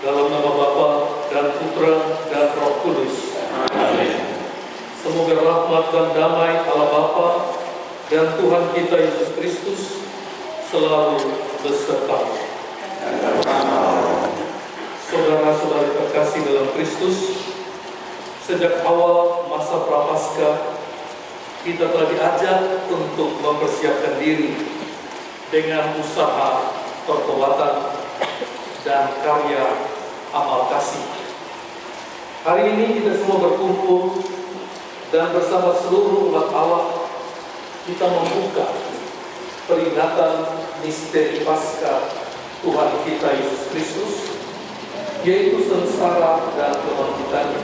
Dalam nama Bapa dan Putra dan Roh Kudus. Amin. Semoga rahmat dan damai Allah Bapa dan Tuhan kita Yesus Kristus selalu beserta. Saudara-saudari terkasih dalam Kristus, sejak awal masa Prapaskah kita telah diajak untuk mempersiapkan diri dengan usaha pertobatan dan karya amal kasih. Hari ini kita semua berkumpul dan bersama seluruh umat Allah kita membuka peringatan misteri Paskah Tuhan kita Yesus Kristus, yaitu sengsara dan kebangkitannya.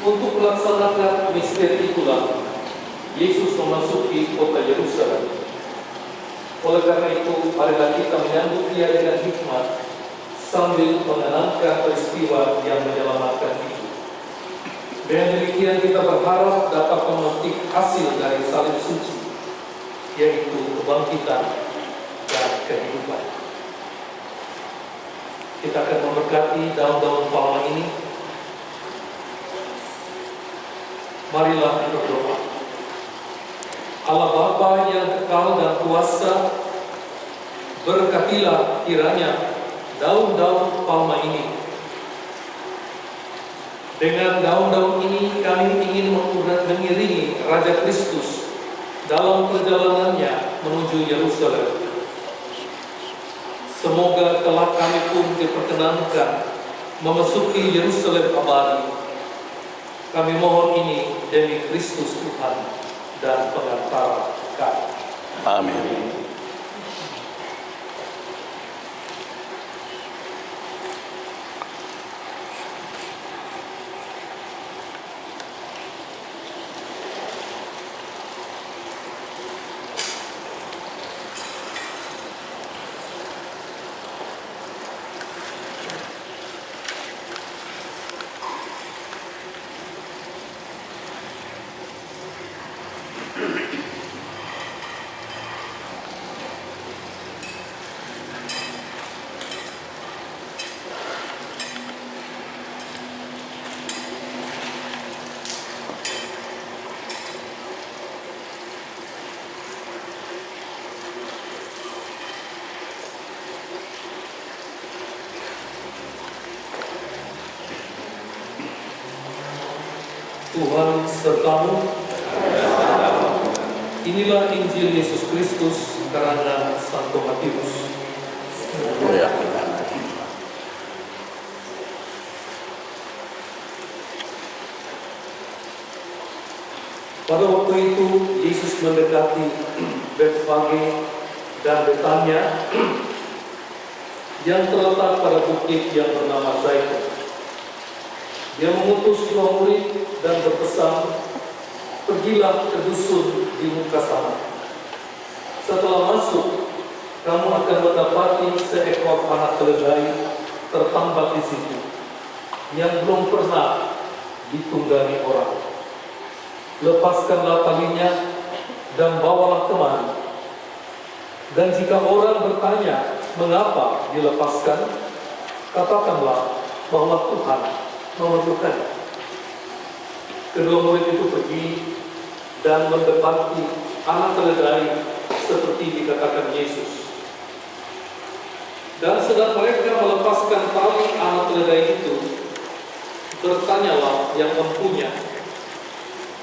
Untuk melaksanakan misteri itulah Yesus memasuki kota Yerusalem. Oleh karena itu, marilah kita menyambut Dia dengan hikmat sambil mengenangkan peristiwa yang menyelamatkan itu. Dengan demikian kita berharap dapat memetik hasil dari salib suci, yaitu kebangkitan dan kehidupan. Kita akan memberkati daun-daun palma ini. Marilah kita berdoa. Allah Bapa yang kekal dan kuasa, berkatilah kiranya daun-daun palma ini. Dengan daun-daun ini kami ingin mengiringi Raja Kristus dalam perjalanannya menuju Yerusalem. Semoga kelak kami pun diperkenankan memasuki Yerusalem abadi. Kami mohon ini demi Kristus Tuhan dan pengantara kami. Amin. Tuhan sertamu. Inilah Injil Yesus Kristus karena Santo Matius. Ya. Pada waktu itu Yesus mendekati Betfage dan Betania yang terletak pada bukit yang bernama Zaitun. Dia mengutus 2 murid dan berpesan, "Pergilah ke dusun di muka sana. Setelah masuk, kamu akan mendapati seekor anak keledai tertambat di situ, yang belum pernah ditunggangi orang. Lepaskanlah talinya dan bawalah kemari. Dan jika orang bertanya mengapa dilepaskan, katakanlah bahwa Tuhan memerlukannya." Kedua murid itu pergi dan mendapati anak keledai seperti dikatakan Yesus. Dan sedang mereka melepaskan tali anak keledai itu, bertanyalah yang empunya,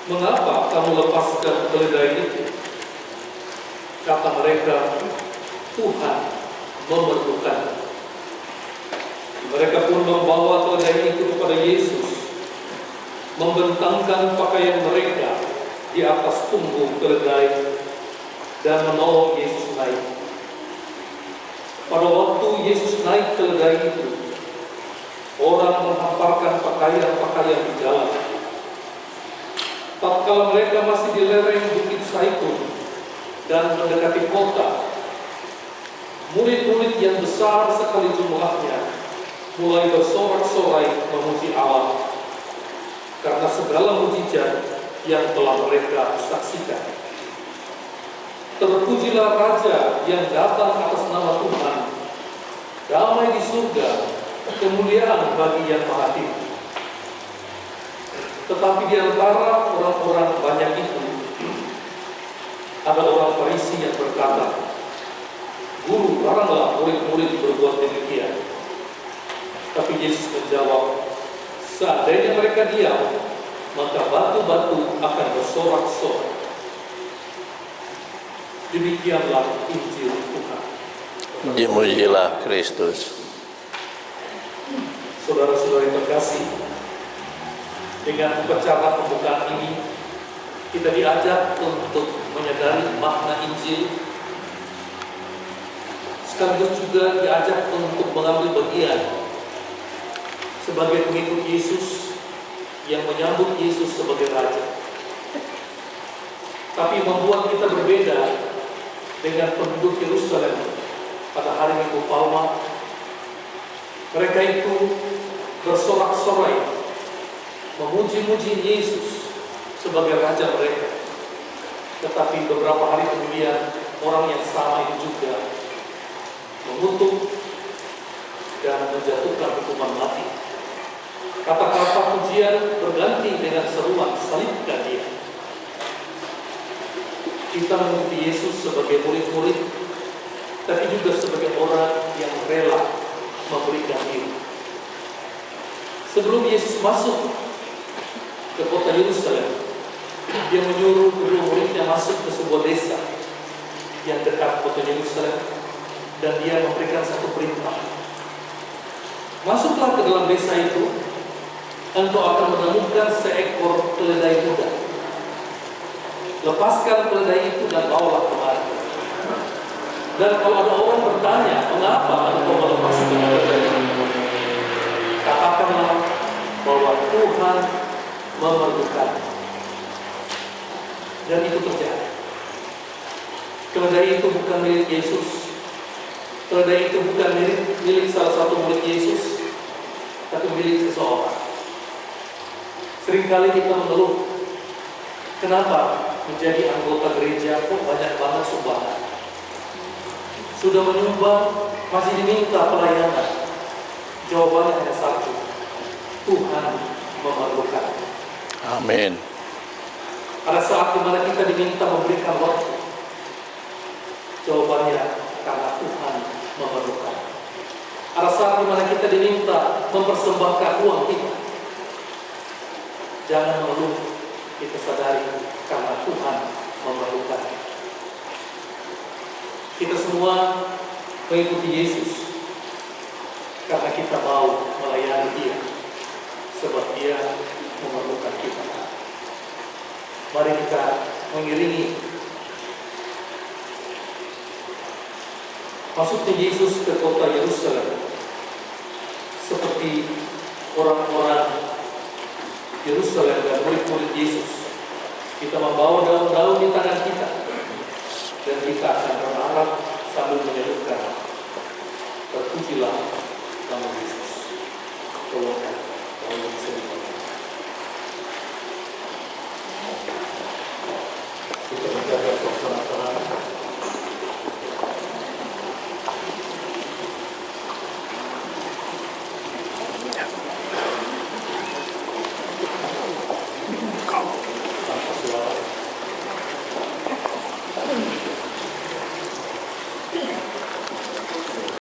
"Mengapa kamu lepaskan keledai itu?" Kata mereka, "Tuhan memerlukannya." Mereka pun membawa keledai itu kepada Yesus, membentangkan pakaian mereka di atas punggung keledai dan menolong Yesus naik. Pada waktu Yesus naik keledai itu, orang menghamparkan pakaian-pakaian di jalan. Tatkala mereka masih di lereng Bukit Zaitun dan mendekati kota, murid-murid yang besar sekali jumlahnya mulai bersorak-sorai memuji Allah karena segala mujizat yang telah mereka saksikan. Terpujilah Raja yang datang atas nama Tuhan. Damai di surga kemuliaan bagi Yang Maha Tinggi. Tetapi di antara orang-orang banyak itu ada orang Farisi yang berkata, "Guru, laranglah murid-murid berbuat demikian." Tapi Yesus menjawab, "Seandainya mereka diam, maka batu-batu akan bersorak-sorak." Demikianlah Injil Tuhan. Dimujilah Kristus. Saudara-saudari terkasih, dengan upacara pembukaan ini, kita diajak untuk menyadari makna Injil, sekaligus juga diajak untuk mengambil bagian sebagai pengikut Yesus yang menyambut Yesus sebagai Raja. Tapi membuat kita berbeda dengan penduduk Yerusalem pada hari Minggu Palma. Mereka itu bersorak-sorai memuji-muji Yesus sebagai Raja mereka. Tetapi beberapa hari kemudian orang yang sama itu juga mengutuk dan menjatuhkan hukuman mati. Kata-kata pujian berganti dengan seruan, "Salibkan Dia." Kita mengikuti Yesus sebagai murid-murid, tapi juga sebagai orang yang rela memberikan diri. Sebelum Yesus masuk ke kota Yerusalem, Dia menyuruh kedua muridnya masuk ke sebuah desa yang dekat kota Yerusalem, dan Dia memberikan satu perintah. "Masuklah ke dalam desa itu, engkau akan menemukan seekor keledai muda. Lepaskan keledai itu dan bawalah kemari. Dan kalau ada orang bertanya, mengapa engkau melepaskan keledai itu, katakanlah bahwa Tuhan memerlukan." Dan itu terjadi. Keledai itu bukan milik Yesus. Keledai itu bukan milik salah satu murid Yesus, tapi milik seseorang. Seringkali kita mengeluh, kenapa menjadi anggota gereja kok banyak banget sumbangan? Sudah menyumbang, masih diminta pelayanan. Jawabannya hanya satu, Tuhan memerlukan. Amin. Ada saat di mana kita diminta memberikan waktu. Jawabannya karena Tuhan memerlukan. Ada saat di mana kita diminta mempersembahkan uang kita. Jangan mengeluh, kita sadari karena Tuhan memerlukan. Kita semua mengikuti Yesus karena kita mau melayani Dia, sebab Dia memerlukan kita. Mari kita mengiringi masuknya Yesus ke kota Yerusalem seperti orang-orang Yerusalem dan murid-murid Yesus. Kita membawa daun-daun di tangan kita, dan kita akan berharap sambil menyerukan, "Terpujilah nama Yesus." Tolong